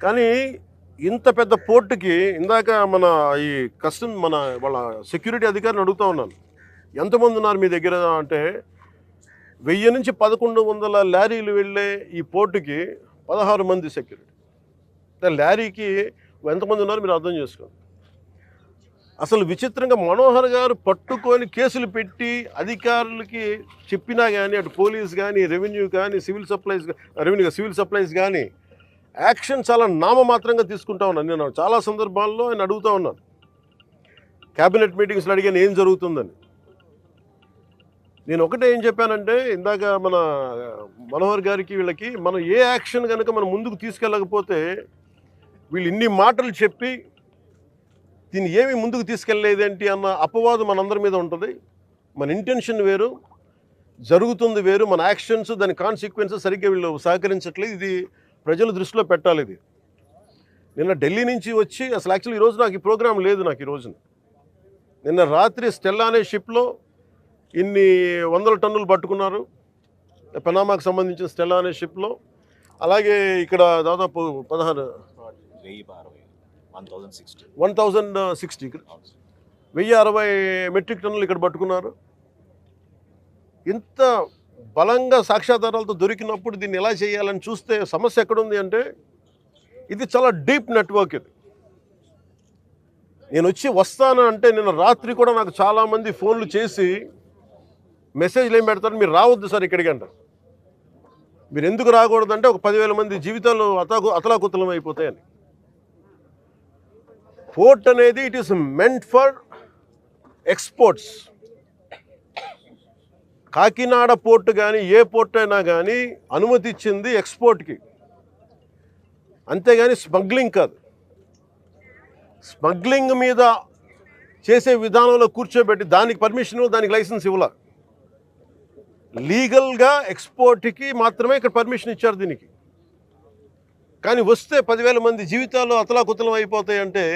కానీ ఇంత పెద్ద పోర్టుకి ఇందాక మన ఈ మన వాళ్ళ సెక్యూరిటీ అధికారిని అడుగుతూ ఉన్నాను, ఎంతమంది ఉన్నారు మీ దగ్గర అంటే 1000 నుంచి 1100 లారీలు వెళ్ళే ఈ పోర్టుకి 16 మంది సెక్యూరిటీ. లారీకి ఎంతమంది ఉన్నారు మీరు అర్థం చేసుకోండి. అసలు విచిత్రంగా మనోహర్ గారు పట్టుకొని కేసులు పెట్టి అధికారులకి చెప్పినా కానీ, అటు పోలీస్ కానీ, రెవెన్యూ కానీ, సివిల్ సప్లైస్ కానీ యాక్షన్ చాలా నామమాత్రంగా తీసుకుంటా ఉన్నాను. నేను చాలా సందర్భాల్లో ఆయన అడుగుతూ ఉన్నాను, క్యాబినెట్ మీటింగ్స్లో అడిగాను ఏం జరుగుతుందని. నేను ఒకటే ఏం చెప్పానంటే, ఇందాక మన మనోహర్ గారికి వీళ్ళకి మనం ఏ యాక్షన్ కనుక మనం ముందుకు తీసుకెళ్ళకపోతే వీళ్ళు ఇన్ని మాటలు చెప్పి దీన్ని ఏమి ముందుకు తీసుకెళ్ళలేదేంటి అన్న అపవాదం మనందరి మీద ఉంటుంది. మన ఇంటెన్షన్ వేరు, జరుగుతుంది వేరు, మన యాక్షన్స్ దాని కాన్సిక్వెన్సెస్ సరిగ్గా వీళ్ళు సహకరించట్లేదు. ఇది ప్రజల దృష్టిలో పెట్టాలి. ఇది నిన్న ఢిల్లీ నుంచి వచ్చి అసలు యాక్చువల్లీ ఈరోజు నాకు ఈ ప్రోగ్రాం లేదు. నాకు ఈ రోజున నిన్న రాత్రి స్టెల్లా అనే షిప్లో ఇన్ని 100 టన్నులు పట్టుకున్నారు, పనామాకు సంబంధించిన స్టెల్లా అనే షిప్లో. అలాగే ఇక్కడ దాదాపు 1060 మెట్రిక్ టన్నులు ఇక్కడ పట్టుకున్నారు. ఇంత బలంగా సాక్ష్యాధారాలతో దొరికినప్పుడు దీన్ని ఎలా చేయాలని చూస్తే సమస్య ఎక్కడుంది అంటే, ఇది చాలా డీప్ నెట్వర్క్. ఇది నేను వస్తాను అంటే నిన్న రాత్రి కూడా నాకు చాలామంది ఫోన్లు చేసి మెసేజ్లు ఏం పెడతారు, మీరు రావద్దు సార్ ఇక్కడికి అంటారు. మీరు ఎందుకు రాకూడదంటే ఒక 10,000 మంది జీవితాలు అతలాకుతలం అయిపోతాయని. పోర్ట్ అనేది it is meant for exports. Kakinada port కానీ ఏ పోర్ట్ అయినా కానీ అనుమతి ఇచ్చింది ఎక్స్పోర్ట్కి, అంతేగాని స్మగ్లింగ్ కాదు. స్మగ్లింగ్ మీద చేసే విధానంలో కూర్చోబెట్టి దానికి పర్మిషన్, దానికి లైసెన్స్ ఇవ్వాల. లీగల్గా ఎక్స్పోర్ట్కి మాత్రమే ఇక్కడ పర్మిషన్ ఇచ్చారు దీనికి. కానీ వస్తే 10,000 మంది జీవితాలు అతలాకుతలం అయిపోతాయి అంటే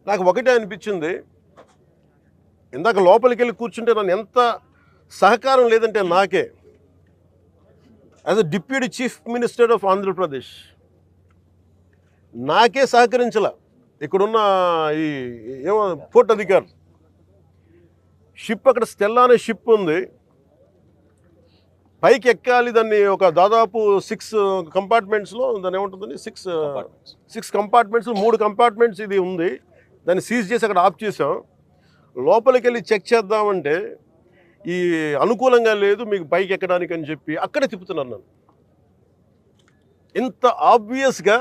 నాకు ఒకటే అనిపించింది. ఇందాక లోపలికి వెళ్ళి కూర్చుంటే నన్ను ఎంత సహకారం లేదంటే నాకే, as a deputy chief minister of Andhra Pradesh నాకే సహకరించాల. ఇక్కడున్న ఈ ఏమో పోర్ట్ అధికారి షిప్, అక్కడ స్టెల్లా అనే షిప్ ఉంది, పైకి ఎక్కాలి. దాన్ని ఒక దాదాపు 6 కంపార్ట్మెంట్స్లో దాన్ని ఏముంటుందని 6 కంపార్ట్మెంట్స్, 3 కంపార్ట్మెంట్స్ ఇది ఉంది. దాన్ని సీజ్ చేసి అక్కడ ఆఫ్ చేసాం. లోపలికి వెళ్ళి చెక్ చేద్దామంటే ఈ అనుకూలంగా లేదు మీకు పైకి ఎక్కడానికి అని చెప్పి అక్కడే తిప్పుతున్నాను నన్ను. ఇంత ఆబ్వియస్గా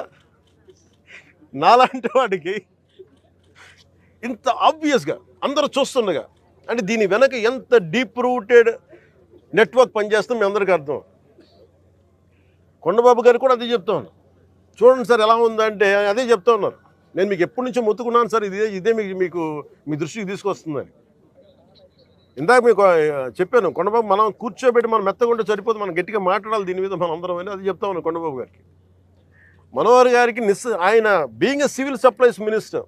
నాలాంటి వాడికి ఇంత ఆబ్వియస్గా అందరూ చూస్తుండగా, అంటే దీని వెనక ఎంత డీప్ రూటెడ్ నెట్వర్క్ పనిచేస్తాం మీ అందరికీ అర్థం. కొండబాబు గారు కూడా అదే చెప్తా ఉన్నారు, చూడండి సార్ ఎలా ఉందంటే అదే చెప్తా ఉన్నారు. నేను మీకు ఎప్పటి నుంచో మొత్తుకున్నాను సార్, ఇదే మీకు మీ దృష్టికి తీసుకొస్తుందని. ఇందాక మీకు చెప్పాను, కొండబాబు మనం కూర్చోబెట్టి మనం మెత్తగుంటే సరిపోతుంది, మనం గట్టిగా మాట్లాడాలి దీని మీద మనం అందరం అని అది చెప్తా ఉన్నాను కొండబాబు గారికి. మనోహర్ గారికి ఆయన being a civil supplies minister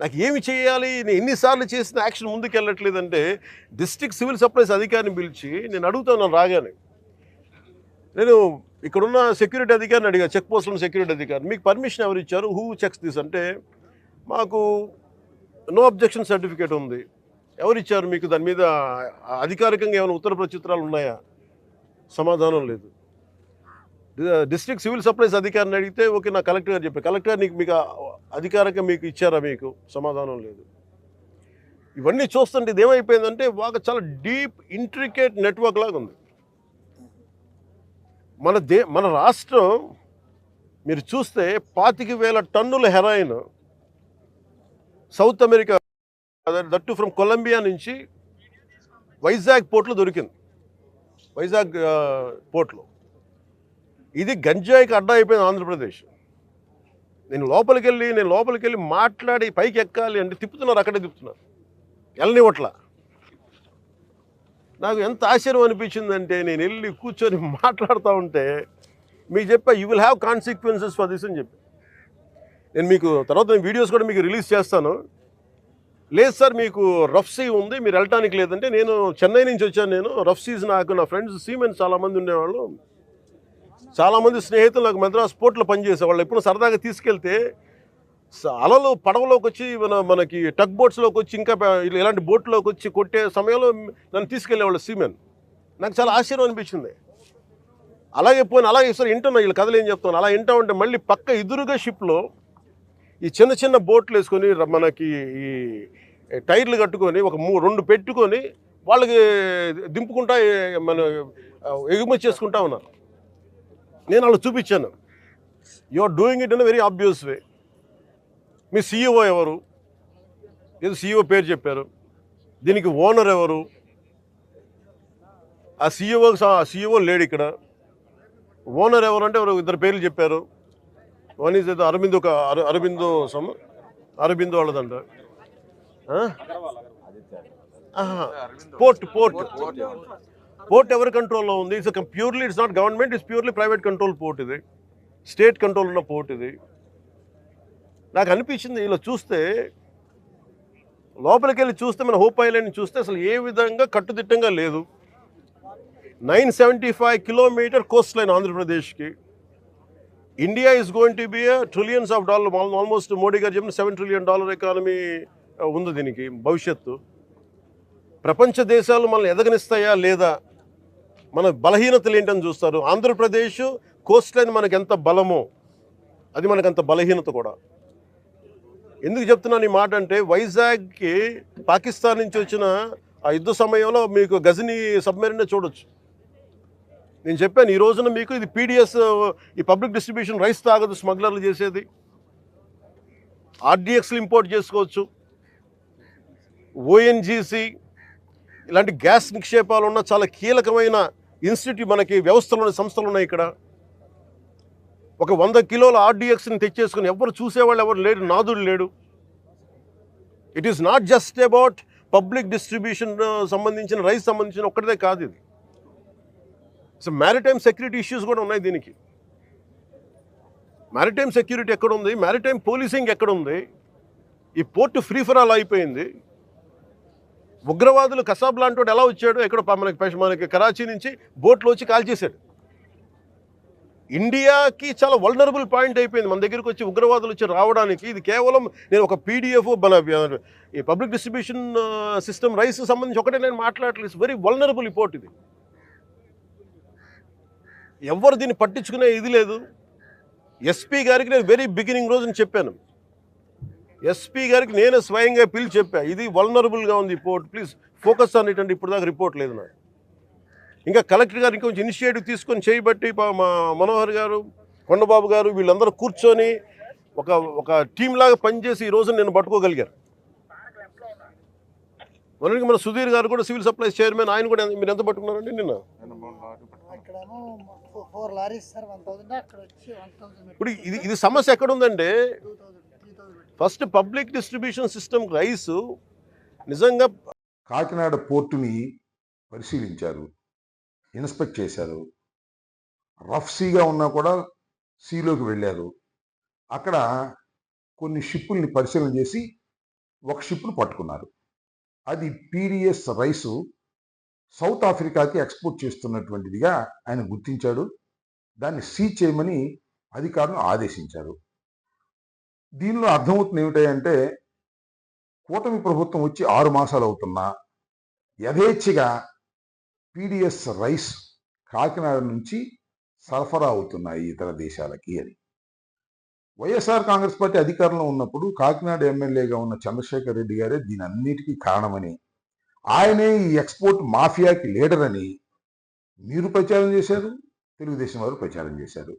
నాకు ఏమి చేయాలి, నేను ఎన్నిసార్లు చేసిన యాక్షన్ ముందుకు వెళ్ళట్లేదంటే డిస్ట్రిక్ట్ సివిల్ సప్లైస్ అధికారిని పిలిచి నేను అడుగుతాను రాగానే. నేను ఇక్కడున్న సెక్యూరిటీ అధికారిని అడిగా, చెక్ పోస్టులో సెక్యూరిటీ అధికారి, మీకు పర్మిషన్ ఎవరు ఇచ్చారు, హూ చెక్స్ దిస్ అంటే మాకు నో అబ్జెక్షన్ సర్టిఫికేట్ ఉంది. ఎవరు ఇచ్చారు మీకు, దాని మీద అధికారికంగా ఏమైనా ఉత్తర ప్రత్యుత్తరాలు ఉన్నాయా? సమాధానం లేదు. డిస్ట్రిక్ట్ సివిల్ సప్లైస్ అధికారిని అడిగితే ఓకే నా కలెక్టర్ గారు చెప్పారు, కలెక్టర్ మీకు అధికారికంగా మీకు ఇచ్చారా, మీకు సమాధానం లేదు. ఇవన్నీ చూస్తుంటే ఇది ఏమైపోయిందంటే చాలా డీప్ ఇంట్రికేట్ నెట్వర్క్ లాగా ఉంది. మన రాష్ట్రం మీరు చూస్తే 25,000 టన్నుల heroin south America, that from Colombia నుంచి వైజాగ్ పోర్ట్లో దొరికింది. వైజాగ్ పోర్ట్లో ఇది గంజాయికి అడ్డా అయిపోయింది ఆంధ్రప్రదేశ్. నేను లోపలికి వెళ్ళి మాట్లాడి పైకి ఎక్కాలి అంటే తిప్పుతున్నారు, అక్కడే తిప్పుతున్నారు, వెళ్ళనివ్వట్ల. నాకు ఎంత ఆశ్చర్యం అనిపించిందంటే నేను వెళ్ళి కూర్చొని మాట్లాడుతూ ఉంటే మీకు చెప్పా you will have consequences for this అని చెప్పి. నేను మీకు తర్వాత వీడియోస్ కూడా మీకు రిలీజ్ చేస్తాను. లేదు సార్ మీకు రఫ్ సీ ఉంది, మీరు వెళ్ళటానికి లేదంటే, నేను చెన్నై నుంచి వచ్చాను, నేను రఫ్ సీస్ నాకు నా ఫ్రెండ్స్ సీమెన్స్ చాలామంది ఉండేవాళ్ళు, చాలామంది స్నేహితులు నాకు మద్రాస్ పోర్ట్లో పనిచేసే వాళ్ళు ఎప్పుడు సరదాగా తీసుకెళ్తే అలలు పడవలోకి వచ్చి మనకి టగ్ బోట్స్లోకి వచ్చి ఇంకా ఇలాంటి బోట్లోకి వచ్చి కొట్టే సమయంలో నన్ను తీసుకెళ్ళేవాళ్ళు సీమెన్. నాకు చాలా ఆశ్చర్యం అనిపించింది. అలాగే అలాగే సార్ వింటున్నా వీళ్ళు కథలు ఏం చెప్తాను. అలా వింటా ఉంటే మళ్ళీ పక్క ఎదురుగా షిప్లో ఈ చిన్న చిన్న బోట్లు వేసుకొని మనకి ఈ టైర్లు కట్టుకొని ఒక 2 పెట్టుకొని వాళ్ళకి దింపుకుంటా మన ఎగుమతి చేసుకుంటా ఉన్నారు. నేను వాళ్ళు చూపించాను. You are doing it in very obvious way. మీ సీఈఓ ఎవరు? ఏదో సీఈఓ పేరు చెప్పారు. దీనికి ఓనర్ ఎవరు? ఆ సీఈఓ లేడు ఇక్కడ. ఓనర్ ఎవరు అంటే ఎవరు 2 పేర్లు చెప్పారు. వన్ ఈజ్ ఏదో అరబిందో వాళ్ళదంట. పోర్ట్ ఎవరి కంట్రోల్లో ఉంది? Purely it's not government, it's purely private control port. ఇది స్టేట్ కంట్రోల్ ఉన్న పోర్ట్. ఇది నాకు అనిపించింది ఇలా చూస్తే, లోపలికి వెళ్ళి చూస్తే మన హోప్ ఐలాండ్ చూస్తే అసలు ఏ విధంగా కట్టుదిట్టంగా లేదు. 975 కిలోమీటర్ కోస్ట్ లైన్ ఆంధ్రప్రదేశ్కి. India is going to be trillions of dollar, almost Modi గారు చెప్పిన $7 trillion ఎకానమీ ఉంది దీనికి భవిష్యత్తు. ప్రపంచ దేశాలు మనల్ని ఎదగనిస్తాయా లేదా, మన బలహీనతలు ఏంటని చూస్తారు. ఆంధ్రప్రదేశ్ కోస్ట్ లైన్ మనకి ఎంత బలమో అది మనకంత బలహీనత కూడా. ఎందుకు చెప్తున్నాను ఈ మాట అంటే, వైజాగ్కి పాకిస్తాన్ నుంచి వచ్చిన ఆ యుద్ధ సమయంలో మీకు గజనీ సబ్మెరీన్ చూడొచ్చు. నేను చెప్పాను ఈ రోజున మీకు ఇది పీడిఎస్, ఈ పబ్లిక్ డిస్ట్రిబ్యూషన్ రైస్ తాగదు స్మగ్లర్లు చేసేది. ఆర్డిఎక్స్లు ఇంపోర్ట్ చేసుకోవచ్చు. ఓఎన్జీసీ ఇలాంటి గ్యాస్ నిక్షేపాలు ఉన్న చాలా కీలకమైన ఇన్స్టిట్యూట్ మనకి వ్యవస్థలు సంస్థలు ఉన్నాయి ఇక్కడ. ఒక 100 కిలోల ఆర్డిఎక్స్ని తెచ్చేసుకుని ఎవరు చూసేవాళ్ళు ఎవరు లేడు, నాదుడు లేడు. It is not just about public distribution సంబంధించిన రైస్ సంబంధించిన ఒక్కటిదే కాదు ఇది. సో మ్యారిటైమ్ సెక్యూరిటీ ఇష్యూస్ కూడా ఉన్నాయి దీనికి. మ్యారిటైమ్ సెక్యూరిటీ ఎక్కడ ఉంది? మ్యారిటైమ్ పోలీసింగ్ ఎక్కడ ఉంది? ఈ పోర్ట్ ఫ్రీ ఫర్ ఆల్ అయిపోయింది. ఉగ్రవాదులు కసాబ్ లాంటి వాడు ఎలా వచ్చాడు? ఎక్కడ మనకి కరాచీ నుంచి బోట్లో వచ్చి కాల్ చేశాడు. ఇండియాకి చాలా వల్నరబుల్ పాయింట్ అయిపోయింది మన దగ్గరికి వచ్చి ఉగ్రవాదులు వచ్చి రావడానికి. ఇది కేవలం నేను ఒక పీడిఎఫ్ మన ఈ పబ్లిక్ డిస్ట్రిబ్యూషన్ సిస్టమ్ రైస్ సంబంధించి ఒకటే నేను మాట్లాడలేదు. వెరీ వల్నరబుల్ ఈ పోర్ట్ ఇది. ఎవరు దీన్ని పట్టించుకునే ఇది లేదు. ఎస్పీ గారికి నేను వెరీ బిగినింగ్ రోజున చెప్పాను. ఎస్పీ గారికి నేనే స్వయంగా పిలిచి చెప్పా, ఇది వల్నరబుల్గా ఉంది ఈ port, please focus on it అంటే ఇప్పుడు దాకా రిపోర్ట్ లేదు నాకు. ఇంకా కలెక్టర్ గారు ఇంకొంచెం ఇనిషియేటివ్ తీసుకొని చేయబట్టి మా మనోహర్ గారు, కొండబాబు గారు వీళ్ళందరూ కూర్చొని ఒక టీం లాగా పనిచేసి ఈ రోజు నేను పట్టుకోగలిగారు. మనకి మన సుధీర్ గారు కూడా సివిల్ సప్లైస్ చైర్మన్, ఆయన కూడా మీరు ఎంత పట్టుకున్నారండి నిన్న? ఇప్పుడు ఇది సమస్య ఎక్కడ ఉందంటే, first public distribution system rice నిజంగా కాకినాడ పోర్టుని పరిశీలించారు, ఇన్స్పెక్ట్ చేశారు. రఫ్ సీగా ఉన్నా కూడా సీలోకి వెళ్ళారు. అక్కడ కొన్ని షిప్పుల్ని పరిశీలన చేసి ఒక షిప్ను పట్టుకున్నారు. అది పీడిఎస్ రైసు సౌత్ ఆఫ్రికాకి ఎక్స్పోర్ట్ చేస్తున్నటువంటిదిగా ఆయన గుర్తించాడు. దాన్ని సీజ్ చేయమని అధికారులను ఆదేశించారు. దీనిలో అర్థమవుతుంది ఏమిటంటే, కూటమి ప్రభుత్వం వచ్చి 6 మాసాలు అవుతున్నా యథేచ్ఛగా పీడిఎస్ రైస్ కాకినాడ నుంచి సరఫరా అవుతున్నాయి ఇతర దేశాలకి అని. వైఎస్ఆర్ కాంగ్రెస్ పార్టీ అధికారంలో ఉన్నప్పుడు కాకినాడ ఎమ్మెల్యేగా ఉన్న చంద్రశేఖర్ రెడ్డి గారే దీని అన్నిటికీ కారణమని, ఆయనే ఈ ఎక్స్పోర్ట్ మాఫియాకి లీడర్ అని మీరు ప్రచారం చేశారు, తెలుగుదేశం వారు ప్రచారం చేశారు.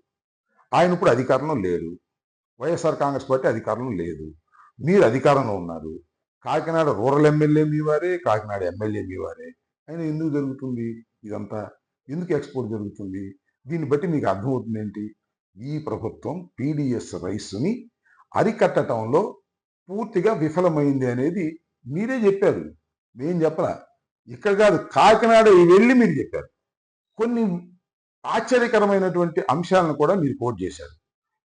ఆయన ఇప్పుడు అధికారంలో లేరు, వైఎస్ఆర్ కాంగ్రెస్ పార్టీ అధికారంలో లేదు, మీరు అధికారంలో ఉన్నారు. కాకినాడ రూరల్ ఎమ్మెల్యే మీ వారే, కాకినాడ ఎమ్మెల్యే మీ వారే. అయినా ఎందుకు జరుగుతుంది ఇదంతా? ఎందుకు ఎక్స్పోర్ట్ జరుగుతుంది? దీన్ని బట్టి మీకు అర్థమవుతుంది ఏంటి? ఈ ప్రభుత్వం పీడిఎస్ రైస్ని అరికట్టడంలో పూర్తిగా విఫలమైంది అనేది మీరే చెప్పారు, మేం చెప్పలా. ఇక్కడ కాదు, కాకినాడ వెళ్ళి మీరు చెప్పారు. కొన్ని ఆశ్చర్యకరమైనటువంటి అంశాలను కూడా మీరు కోట్ చేశారు.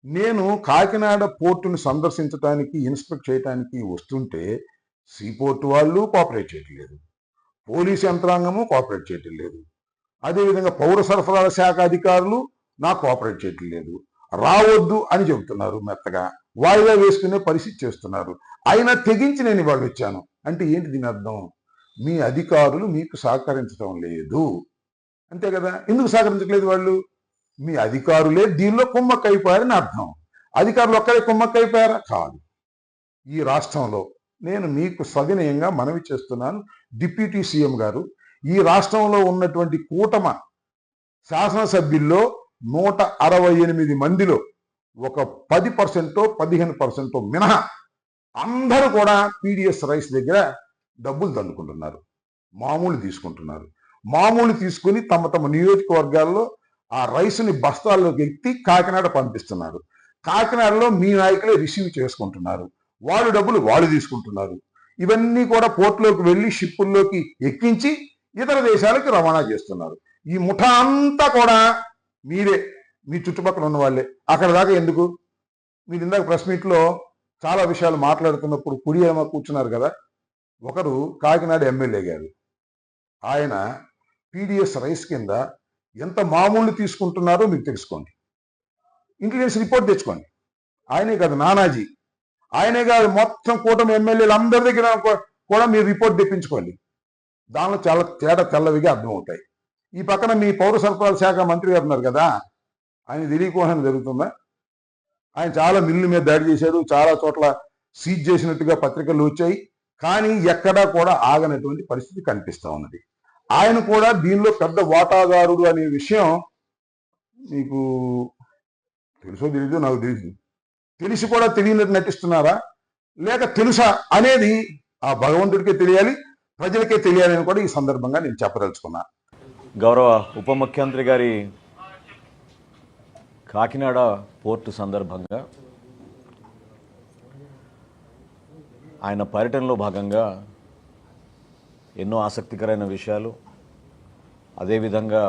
నేను కాకినాడ పోర్టును సందర్శించడానికి, ఇన్స్పెక్ట్ చేయడానికి వస్తుంటే సీపోర్టు వాళ్ళు కోఆపరేట్ చేయటం లేదు, పోలీసు యంత్రాంగము కోఆపరేట్ చేయటం లేదు, అదేవిధంగా పౌర సరఫరాల శాఖ అధికారులు నాకు కోఆపరేట్ చేయట్లేదు, రావద్దు అని చెబుతున్నారు, మెత్తగా వాయిదా వేసుకునే పరిస్థితి చేస్తున్నారు. అయినా తెగించి నేను ఇవాళ వచ్చాను అంటే ఏంటి దీని అర్థం? మీ అధికారులు మీకు సహకరించడం లేదు, అంతే కదా. ఎందుకు సహకరించట్లేదు వాళ్ళు? మీ అధికారులే దీనిలో కుమ్మక్కైపోయారని అర్థం. అధికారులు ఒక్కరే కుమ్మక్కైపోయారా? కాదు. ఈ రాష్ట్రంలో నేను మీకు సవినయంగా మనవి చేస్తున్నాను, డిప్యూటీ సీఎం గారు, ఈ రాష్ట్రంలో ఉన్నటువంటి కూటమ శాసనసభ్యుల్లో 168 మందిలో ఒక 10% 15% మినహా అందరూ కూడా పీడిఎస్ రైస్ దగ్గర డబ్బులు దండుకుంటున్నారు, మామూలు తీసుకుంటున్నారు. మామూలు తీసుకుని తమ తమ నియోజకవర్గాల్లో ఆ రైస్ని బస్తాల్లోకి ఎత్తి కాకినాడ పంపిస్తున్నారు. కాకినాడలో మీ నాయకులే రిసీవ్ చేసుకుంటున్నారు, వాళ్ళు డబ్బులు వాళ్ళు తీసుకుంటున్నారు. ఇవన్నీ కూడా పోర్టులోకి వెళ్ళి షిప్పుల్లోకి ఎక్కించి ఇతర దేశాలకు రవాణా చేస్తున్నారు. ఈ ముఠా అంతా కూడా మీరే, మీ చుట్టుపక్కల ఉన్న వాళ్ళే. అక్కడ దాకా ఎందుకు? మీరు ఇందాక ప్రెస్ మీట్లో చాలా విషయాలు మాట్లాడుతున్నప్పుడు కుడి ఏమో కూర్చున్నారు కదా, ఒకరు కాకినాడ ఎమ్మెల్యే గారు, ఆయన పీడిఎస్ రైస్ కింద ఎంత మామూలు తీసుకుంటున్నారో మీకు తెలుసుకోండి, ఇంటెలిజెన్స్ రిపోర్ట్ తెచ్చుకోండి. ఆయనే కాదు, నానాజీ, ఆయనే కాదు, మొత్తం కూటమి ఎమ్మెల్యేలు అందరి దగ్గర కూడా మీరు రిపోర్ట్ తెప్పించుకోండి. దానిలో చాలా తేడా తెల్లవిగా అర్థమవుతాయి. ఈ పక్కన మీ పౌర సరఫరాల శాఖ మంత్రి గారు ఉన్నారు కదా, ఆయన తెలియకోవడం జరుగుతుందా? ఆయన చాలా మిల్లు మీద దాడి చేశారు, చాలా చోట్ల సీజ్ చేసినట్టుగా పత్రికలు వచ్చాయి, కానీ ఎక్కడా కూడా ఆగనటువంటి పరిస్థితి కనిపిస్తా ఉన్నది. ఆయన కూడా దీనిలో పెద్ద వాటాదారుడు అనే విషయం మీకు తెలుసో తెలీదో నాకు తెలియదు. తెలిసి కూడా తెలియనట్టు నటిస్తున్నారా, లేక తెలుసా అనేది ఆ భగవంతుడికే తెలియాలి, ప్రజలకే తెలియాలని కూడా ఈ సందర్భంగా నేను చెప్పదలుచుకున్నా. గౌరవ ఉప ముఖ్యమంత్రి గారి కాకినాడ పోర్టు సందర్భంగా ఆయన పర్యటనలో భాగంగా ఎన్నో ఆసక్తికరమైన విషయాలు, అదేవిధంగా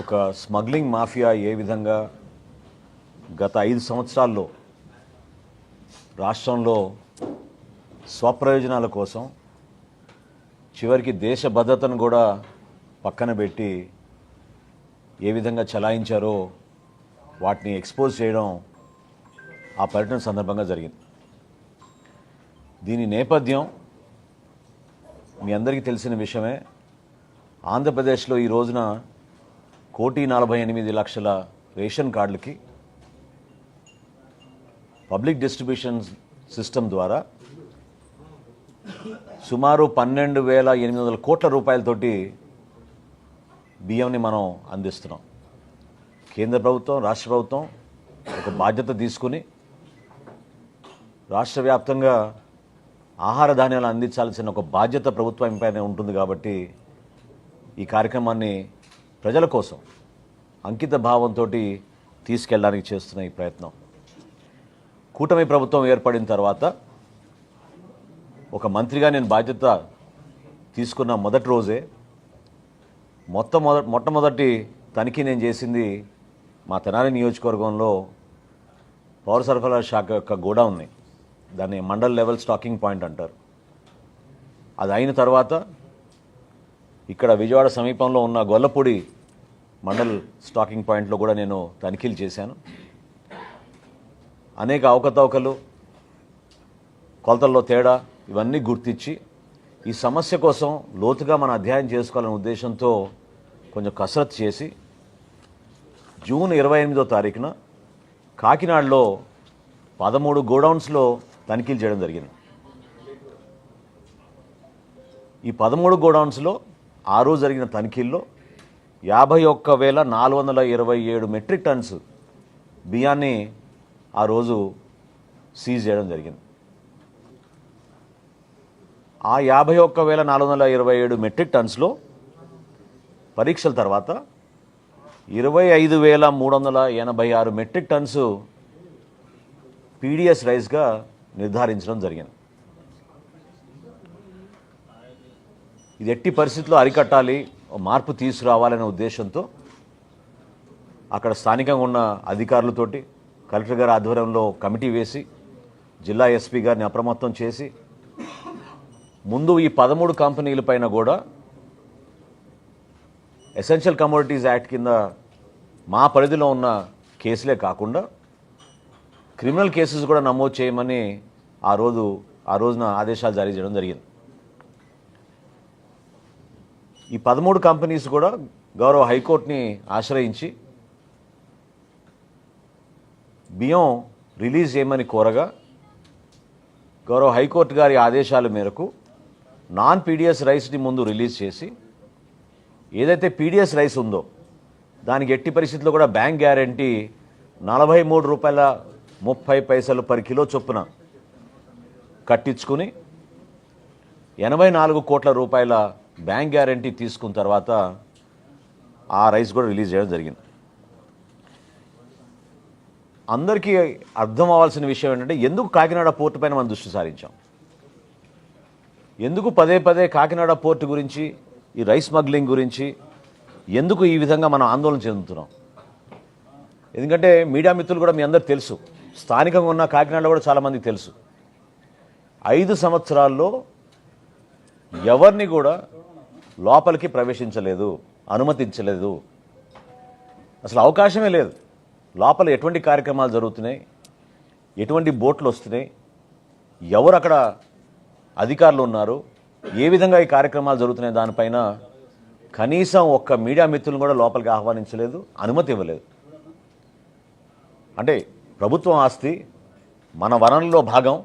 ఒక స్మగ్లింగ్ మాఫియా ఏ విధంగా గత 5 సంవత్సరాల్లో రాష్ట్రంలో స్వప్రయోజనాల కోసం చివరికి దేశ భద్రతను కూడా పక్కన పెట్టి ఏ విధంగా చలాయించారో వాటిని ఎక్స్పోజ్ చేయడం ఆ పర్యటన సందర్భంగా జరిగింది. దీని నేపథ్యం మీ అందరికీ తెలిసిన విషయమే. ఆంధ్రప్రదేశ్లో ఈ రోజున 1,48,00,000 రేషన్ కార్డులకి పబ్లిక్ డిస్ట్రిబ్యూషన్ సిస్టమ్ ద్వారా సుమారు 12,800 కోట్ల రూపాయలతోటి బియ్యంని మనం అందిస్తున్నాం. కేంద్ర ప్రభుత్వం, రాష్ట్ర ప్రభుత్వం ఒక బాధ్యత తీసుకుని రాష్ట్ర వ్యాప్తంగా ఆహార ధాన్యాలు అందించాల్సిన ఒక బాధ్యత ప్రభుత్వం పైన ఉంటుంది. కాబట్టి ఈ కార్యక్రమాన్ని ప్రజల కోసం అంకిత భావంతో తీసుకెళ్ళడానికి చేస్తున్న ఈ ప్రయత్నం, కూటమి ప్రభుత్వం ఏర్పడిన తర్వాత ఒక మంత్రిగా నేను బాధ్యత తీసుకున్న మొదటి రోజే మొట్టమొదటి తనిఖీ నేను చేసింది మా తెనాలి నియోజకవర్గంలో పౌర సరఫరాల శాఖ యొక్క గోడౌన్ని, దాన్ని మండల్ లెవెల్ స్టాకింగ్ పాయింట్ అంటారు. అది అయిన తర్వాత ఇక్కడ విజయవాడ సమీపంలో ఉన్న గొల్లపూడి మండల్ స్టాకింగ్ పాయింట్లో కూడా నేను తనిఖీలు చేశాను. అనేక అవకతవకలు, కొలతల్లో తేడా ఇవన్నీ గుర్తించి ఈ సమస్య కోసం లోతుగా మనం అధ్యయనం చేసుకోవాలనే ఉద్దేశంతో కొంచెం కసరత్తు చేసి జూన్ 28వ తారీఖున కాకినాడలో 13 గోడౌన్స్లో తనిఖీలు చేయడం జరిగింది. ఈ 13 గోడౌన్స్లో ఆ రోజు జరిగిన తనిఖీల్లో 51,427 మెట్రిక్ టన్స్ బియ్యాన్ని ఆ రోజు సీజ్ చేయడం జరిగింది. ఆ 51,427 మెట్రిక్ టన్స్లో పరీక్షల తర్వాత 25,386 మెట్రిక్ టన్స్ పీడిఎస్ రైస్గా నిర్ధారించడం జరిగింది. ఇది ఎట్టి పరిస్థితుల్లో అరికట్టాలి, మార్పు తీసుకురావాలనే ఉద్దేశంతో అక్కడ స్థానికంగా ఉన్న అధికారులతోటి కలెక్టర్ గారి ఆధ్వర్యంలో కమిటీ వేసి జిల్లా ఎస్పీ గారిని అప్రమత్తం చేసి ముందు ఈ 13 కంపెనీల పైన కూడా ఎసెన్షియల్ కమోడిటీస్ యాక్ట్ కింద మా పరిధిలో ఉన్న కేసులే కాకుండా క్రిమినల్ కేసెస్ కూడా నమోదు చేయమని ఆ రోజున ఆదేశాలు జారీ చేయడం జరిగింది. ఈ 13 కంపెనీస్ కూడా గౌరవ హైకోర్టుని ఆశ్రయించి బియ్యం రిలీజ్ చేయమని కోరగా గౌరవ హైకోర్టు గారి ఆదేశాల మేరకు నాన్ పీడిఎస్ రైస్ని ముందు రిలీజ్ చేసి ఏదైతే పీడిఎస్ రైస్ ఉందో దానికి ఎట్టి పరిస్థితుల్లో కూడా బ్యాంక్ గ్యారంటీ ₹43.30 పర్ కిలో చొప్పున కట్టించుకుని 84 కోట్ల రూపాయల బ్యాంక్ గ్యారంటీ తీసుకున్న తర్వాత ఆ రైస్ కూడా రిలీజ్ చేయడం జరిగింది. అందరికీ అర్థం అవ్వాల్సిన విషయం ఏంటంటే ఎందుకు కాకినాడ పోర్టు పైన మనం దృష్టి సారించాం, ఎందుకు పదే పదే కాకినాడ పోర్టు గురించి ఈ రైస్ స్మగ్లింగ్ గురించి ఎందుకు ఈ విధంగా మనం ఆందోళన చెందుతున్నాం. ఎందుకంటే మీడియా మిత్రులు కూడా మీ అందరు తెలుసు, స్థానికంగా ఉన్న కాకినాడలో కూడా చాలామందికి తెలుసు, 5 సంవత్సరాల్లో ఎవరిని కూడా లోపలికి ప్రవేశించలేదు, అనుమతించలేదు, అసలు అవకాశమే లేదు. లోపల ఎటువంటి కార్యక్రమాలు జరుగుతున్నాయి, ఎటువంటి బోట్లు వస్తున్నాయి, ఎవరు అక్కడ అధికారులు ఉన్నారు, ఏ విధంగా ఈ కార్యక్రమాలు జరుగుతున్నాయి దానిపైన కనీసం ఒక్క మీడియా మిత్రులను కూడా లోపలికి ఆహ్వానించలేదు, అనుమతి ఇవ్వలేదు. అంటే ప్రభుత్వం ఆస్తి, మన వనరుల్లో భాగం,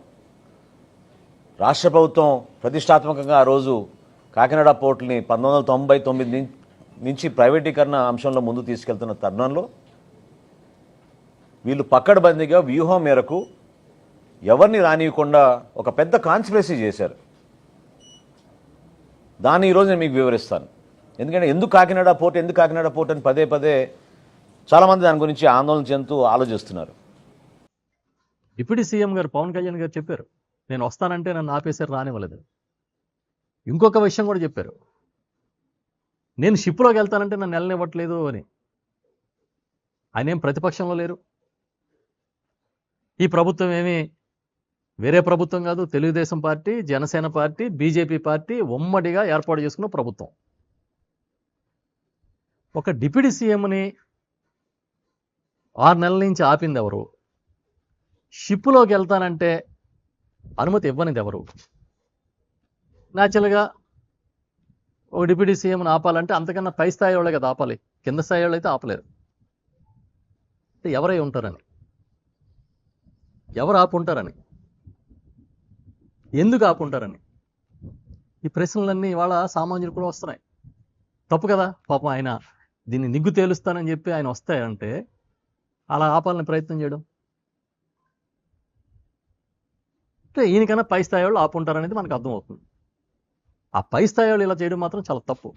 రాష్ట్ర ప్రభుత్వం ప్రతిష్టాత్మకంగా ఆ రోజు కాకినాడ పోర్టుని 1999 నుంచి ప్రైవేటీకరణ అంశంలో ముందు తీసుకెళ్తున్న తరుణంలో వీళ్ళు పక్కడబందీగా వ్యూహం మేరకు ఎవరిని రానియకుండా ఒక పెద్ద కాన్స్పిరసీ చేశారు. దాన్ని ఈరోజు నేను మీకు వివరిస్తాను. ఎందుకంటే ఎందుకు కాకినాడ పోర్ట్ అని పదే పదే చాలామంది దాని గురించి ఆందోళన చెందుతూ ఆలోచిస్తున్నారు. డిప్యూటీ సీఎం గారు పవన్ కళ్యాణ్ గారు చెప్పారు, నేను వస్తానంటే నన్ను ఆపేసారు, రానివ్వలేదు. ఇంకొక విషయం కూడా చెప్పారు, నేను షిప్లోకి వెళ్తానంటే నన్ను వెళ్ళనివ్వట్లేదు అని. ఆయన ఏం ప్రతిపక్షంలో లేరు. ఈ ప్రభుత్వం ఏమీ వేరే ప్రభుత్వం కాదు, Telugu Desam party, Janasena party, BJP party ఉమ్మడిగా ఏర్పాటు చేసుకున్న ప్రభుత్వం. ఒక డిప్యూటీ సీఎంని 6 నెలల నుంచి ఆపింది ఎవరు? షిప్లోకి వెళ్తానంటే అనుమతి ఇవ్వనిది ఎవరు? న్యాచురల్గా ఒక డిప్యూటీ సీఎంని ఆపాలంటే అంతకన్నా పై స్థాయి వాళ్ళే కదా ఆపాలి, కింద స్థాయి వాళ్ళు అయితే ఆపలేరు. అంటే ఎవరై ఉంటారని, ఎవరు ఆపుంటారని, ఎందుకు ఆపుంటారని ఈ ప్రశ్నలన్నీ ఇవాళ సామాన్యులు కూడా వస్తున్నాయి. తప్పు కదా పాపం, ఆయన దీన్ని నిగ్గు తేలుస్తానని చెప్పి ఆయన వస్తాయంటే అలా ఆపాలని ప్రయత్నం చేయడం అంటే ఈయనకన్నా పై స్థాయి వాళ్ళు ఆపుంటారనేది మనకు అర్థమవుతుంది. ఆ పై స్థాయి వాళ్ళు ఇలా చేయడం మాత్రం చాలా తప్పు.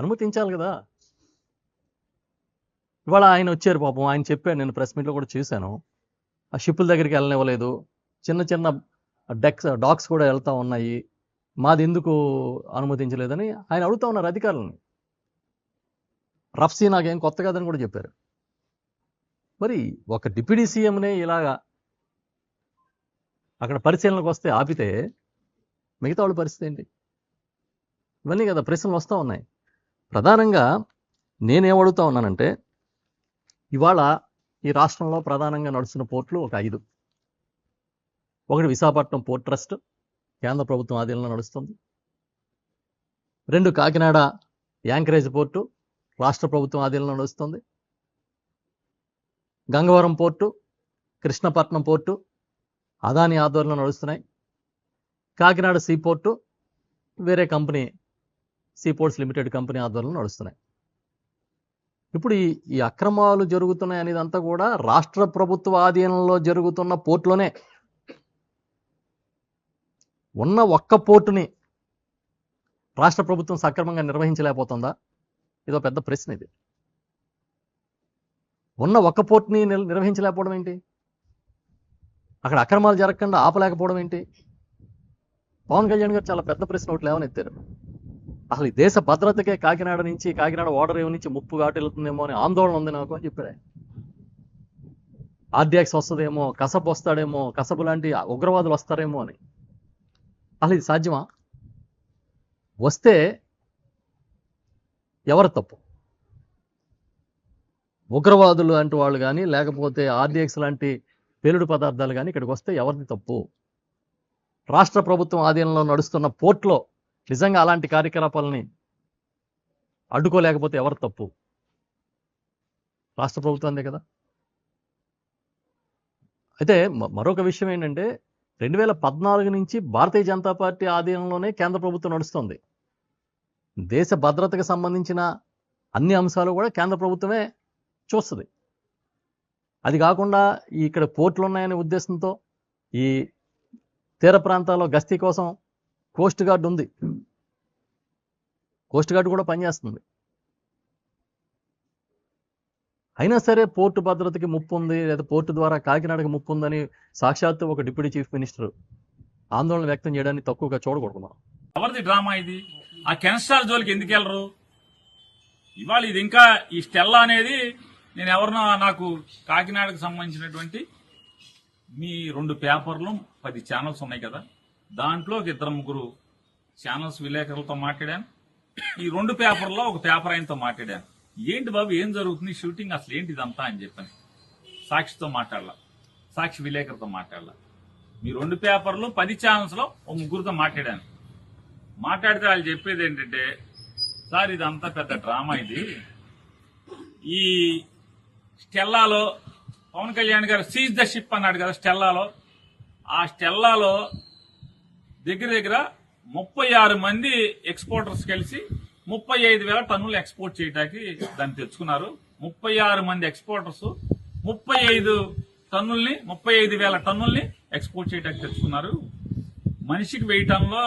అనుమతించాలి కదా. ఇవాళ ఆయన వచ్చారు పాపం, ఆయన చెప్పాడు, నేను ప్రెస్ మీట్లో కూడా చూశాను, ఆ షిప్పుల దగ్గరికి వెళ్ళనివ్వలేదు, చిన్న చిన్న డాక్స్ కూడా వెళ్తూ ఉన్నాయి, మాది ఎందుకు అనుమతించలేదని ఆయన అడుగుతూ ఉన్నారు అధికారులని. రఫ్సీ నాకేం కొత్త కాదని కూడా చెప్పారు. మరి ఒక డిప్యూటీ సీఎంనే ఇలాగా అక్కడ పరిశీలనకు వస్తే ఆపితే మిగతా వాళ్ళ పరిస్థితి ఏంటి? ఇవన్నీ కదా ప్రశ్నలు వస్తూ ఉన్నాయి. ప్రధానంగా నేనేమడుగుతా ఉన్నానంటే, ఇవాళ ఈ రాష్ట్రంలో ప్రధానంగా నడుస్తున్న పోర్టులు ఒక 5. ఒకటి విశాఖపట్నం పోర్ట్ ట్రస్ట్, కేంద్ర ప్రభుత్వం ఆధీనంలో నడుస్తుంది. 2 కాకినాడ యాంకరేజ్ పోర్టు, రాష్ట్ర ప్రభుత్వం ఆధీనంలో నడుస్తుంది. గంగవరం పోర్టు, కృష్ణపట్నం పోర్టు అదాని ఆధ్వర్యంలో నడుస్తున్నాయి. కాకినాడ సీపోర్టు వేరే కంపెనీ, సీపోర్ట్స్ లిమిటెడ్ కంపెనీ ఆధ్వర్యంలో నడుస్తున్నాయి. ఇప్పుడు ఈ అక్రమాలు జరుగుతున్నాయి అనేదంతా కూడా రాష్ట్ర ప్రభుత్వ ఆధీనంలో జరుగుతున్న పోర్టులోనే. ఉన్న ఒక్క పోర్టుని రాష్ట్ర ప్రభుత్వం సక్రమంగా నిర్వహించలేకపోతుందా? ఇదో పెద్ద ప్రశ్న. ఇది ఉన్న ఒక్క పోర్టుని నిర్వహించలేకపోవడం ఏంటి? అక్కడ అక్రమాలు జరగకుండా ఆపలేకపోవడం ఏంటి? పవన్ కళ్యాణ్ గారు చాలా పెద్ద ప్రశ్న ఒకటి లేవనెత్తారు. అసలు ఈ దేశ భద్రతకే కాకినాడ ఓడరేవు నుంచి ముప్పు ఘాటెళ్తుందేమో అని ఆందోళన ఉంది నాకు అని చెప్పారు. ఆర్డిఎక్స్ వస్తుందేమో, కసబ్ వస్తాడేమో, కసబ్ లాంటి ఉగ్రవాదులు వస్తారేమో అని. అసలు ఇది సాధ్యమా? వస్తే ఎవరు తప్పు? ఉగ్రవాదులు లాంటి వాళ్ళు కానీ లేకపోతే ఆర్డిఎక్స్ లాంటి పేలుడు పదార్థాలు కానీ ఇక్కడికి వస్తే ఎవరిది తప్పు? రాష్ట్ర ప్రభుత్వం ఆధీనంలో నడుస్తున్న పోర్ట్లో నిజంగా అలాంటి కార్యకలాపాలని అడ్డుకోలేకపోతే ఎవరు తప్పు? రాష్ట్ర ప్రభుత్వందే కదా. అయితే మరొక విషయం ఏంటంటే 2014 నుంచి భారతీయ జనతా పార్టీ ఆధీనంలోనే కేంద్ర ప్రభుత్వం నడుస్తుంది. దేశ భద్రతకు సంబంధించిన అన్ని అంశాలు కూడా కేంద్ర ప్రభుత్వమే చూస్తుంది. అది కాకుండా ఇక్కడ పోర్టులు ఉన్నాయనే ఉద్దేశంతో ఈ తీర ప్రాంతాల్లో గస్తీ కోసం కోస్ట్ గార్డ్ ఉంది. కోస్ట్ గార్డ్ కూడా పనిచేస్తుంది. అయినా సరే పోర్టు భద్రతకి ముప్పు ఉంది, లేదా పోర్టు ద్వారా కాకినాడకి ముప్పు ఉందని సాక్షాత్తు ఒక డిప్యూటీ చీఫ్ మినిస్టర్ ఆందోళన వ్యక్తం చేయడాన్ని తక్కువగా చూడకూడదు మనం. ఎవరిది డ్రామా ఇది? ఆ కెన్స్టాల్ జోలికి ఎందుకు వెళ్ళరు? ఇవాళ ఇది ఇంకా ఈ స్టెల్లా అనేది నేను ఎవరినో నాకు కాకినాడకు సంబంధించినటువంటి మీ 2 పేపర్లు 10 ఛానల్స్ ఉన్నాయి కదా, దాంట్లో ఒక 2-3 ఛానల్స్ విలేకరులతో మాట్లాడాను. ఈ 2 పేపర్లో ఒక పేపర్ ఆయనతో మాట్లాడాను. ఏంటి బాబు ఏం జరుగుతుంది షూటింగ్ అసలు ఏంటి ఇదంతా అని చెప్పని సాక్షితో మాట్లాడాల, సాక్షి విలేకరుతో మాట్లాడాల. మీ 2 పేపర్లు 10 ఛానల్స్ లో ఒక 3గురితో మాట్లాడాను. మాట్లాడితే వాళ్ళు చెప్పేది ఏంటంటే, సార్ ఇదంతా పెద్ద డ్రామా, ఇది ఈ స్టెల్లాలో పవన్ కళ్యాణ్ గారు సీజ్ ద షిప్ అన్నాడు కదా స్టెల్లాలో. ఆ స్టెల్లాలో దగ్గర దగ్గర 36 మంది ఎక్స్పోర్టర్స్ కలిసి 35,000 టన్నులు ఎక్స్పోర్ట్ చేయడానికి దాన్ని తెచ్చుకున్నారు. 36 మంది ఎక్స్పోర్టర్స్ 35,000 టన్నుల్ని ఎక్స్పోర్ట్ చేయడానికి తెచ్చుకున్నారు. మనిషికి 1000 టన్నులు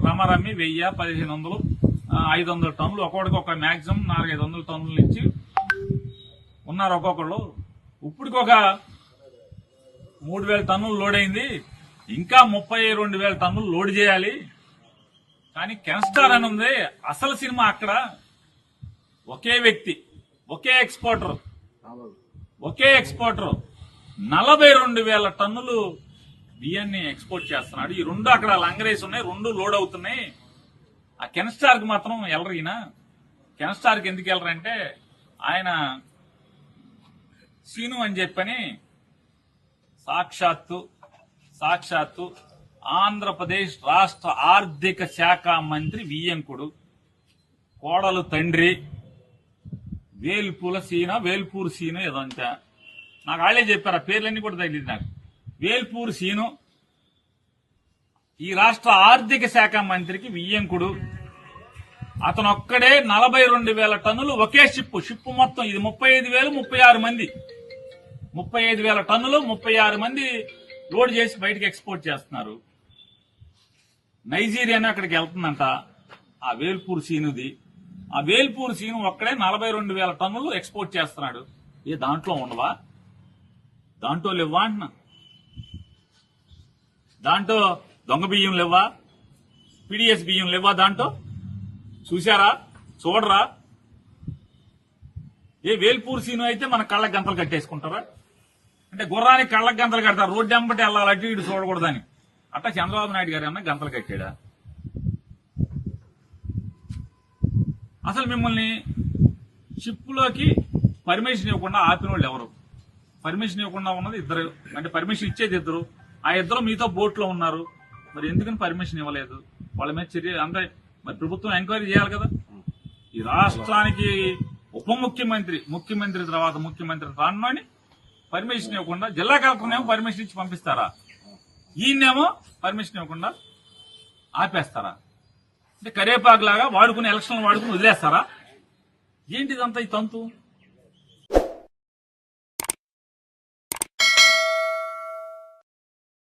రమారమ్మి 1000, 1500, 500 టన్నులు ఒక్కొక్కడికి ఒక మాక్సిమం 400-500 టన్నుల నుంచి ఉన్నారు ఒక్కొక్కళ్ళు. ఇప్పటికి ఒక 3,000 టన్నులు లోడ్ అయింది, ఇంకా 32,000 టన్నులు లోడ్ చేయాలి. కానీ కెన్స్టార్ అని ఉంది అసలు సినిమా. అక్కడ ఒకే వ్యక్తి, ఒకే ఎక్స్పోర్టర్ 42,000 టన్నులు బియ్యాన్ని ఎక్స్పోర్ట్ చేస్తున్నాడు. ఈ 2 అక్కడ లంగరేసి ఉన్నాయి, 2 లోడ్ అవుతున్నాయి. ఆ కెన్స్టార్ కి మాత్రం వెళ్ళరు. ఈయన కెన్స్టార్ కి ఎందుకు వెళ్ళరంటే, ఆయన సీను అని చెప్పని సాక్షాత్తు ఆంధ్రప్రదేశ్ రాష్ట్ర ఆర్థిక శాఖ మంత్రి వియ్యంకుడు కోడలు తండ్రి వేల్పూరు సీను ఏదో అంతా నాకు వాళ్ళే చెప్పారు. ఆ పేర్లన్నీ కూడా తగిలింది నాకు. వేల్పూరు సీను ఈ రాష్ట్ర ఆర్థిక శాఖ మంత్రికి వియ్యంకుడు. అతను ఒక్కడే 42,000 టన్నులు ఒకే షిప్ మొత్తం ఇది 35,000, 36 మంది 35,000 టన్నులు 36 మంది లోడ్ చేసి బయటకు ఎక్స్పోర్ట్ చేస్తున్నారు. నైజీరియానే అక్కడికి వెళ్తుందంట ఆ వేల్పూర్ సీనుది. ఆ వేల్పూర్ సీను ఒక్కడే 42,000 టన్నులు ఎక్స్పోర్ట్ చేస్తున్నాడు. దాంట్లో ఉండవా? దాంట్లో లేవా అంటున్నా. దాంట్లో దొంగ బియ్యం లేవా? పిడిఎస్ బియ్యం లేవా? దాంట్లో చూసారా? చూడరా? వేల్పూర్ సీను అయితే మన కళ్ళకి గంతలు కట్టేసుకుంటారా? అంటే గుర్రానికి కళ్ళకి గంతలు కడతారు, రోడ్డు వెంబటి వెళ్ళాలి, అటు ఇటు చూడకూడదని. అట్లా చంద్రబాబు నాయుడు గారు ఏమన్నా గంతలు కట్టాడా? అసలు మిమ్మల్ని షిప్లోకి పర్మిషన్ ఇవ్వకుండా ఆపిన వాళ్ళు ఎవరు? పర్మిషన్ ఇవ్వకుండా ఉన్నది 2, అంటే పర్మిషన్ ఇచ్చేది 2. ఆ 2 మీతో బోట్లో ఉన్నారు. మరి ఎందుకని పర్మిషన్ ఇవ్వలేదు? వాళ్ళ మీద చర్య అంటే మరి ప్రభుత్వం ఎంక్వైరీ చేయాలి కదా. ఈ రాష్ట్రానికి ఉప ముఖ్యమంత్రి తర్వాత ముఖ్యమంత్రి రానని పర్మిషన్ ఇవ్వకుండా జిల్లా కలెక్టర్నేమో పర్మిషన్ ఇచ్చి పంపిస్తారా? ఈయనేమో పర్మిషన్ ఇవ్వకుండా ఆపేస్తారా? అంటే కరేపాకు లాగా ఎలక్షన్లు వాడుకుని వదిలేస్తారా? ఏంటిదంతా ఈ తంతు?